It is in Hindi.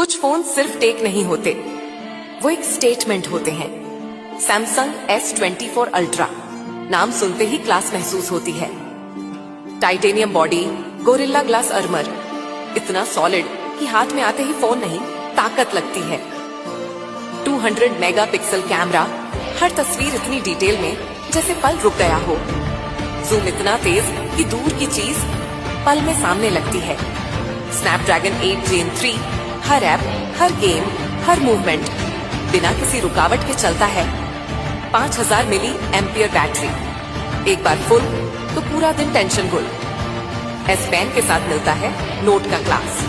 कुछ फोन सिर्फ टेक नहीं होते, वो एक स्टेटमेंट होते हैं। सैमसंग S24 अल्ट्रा, नाम सुनते ही क्लास महसूस होती है। Titanium body, gorilla glass armour, इतना सॉलिड कि हाथ में आते ही फोन नहीं, ताकत लगती है। 200 मेगापिक्सल कैमरा, हर तस्वीर इतनी डिटेल में जैसे पल रुक गया हो। जूम इतना तेज कि दूर की चीज पल में सामने लगती है। स्नैपड्रैगन 8 Gen 3 हर ऐप, हर गेम, हर मूवमेंट बिना किसी रुकावट के चलता है। 5000 मिली एम्पियर बैटरी, एक बार फुल तो पूरा दिन टेंशन गुल। S Pen के साथ मिलता है नोट का क्लास।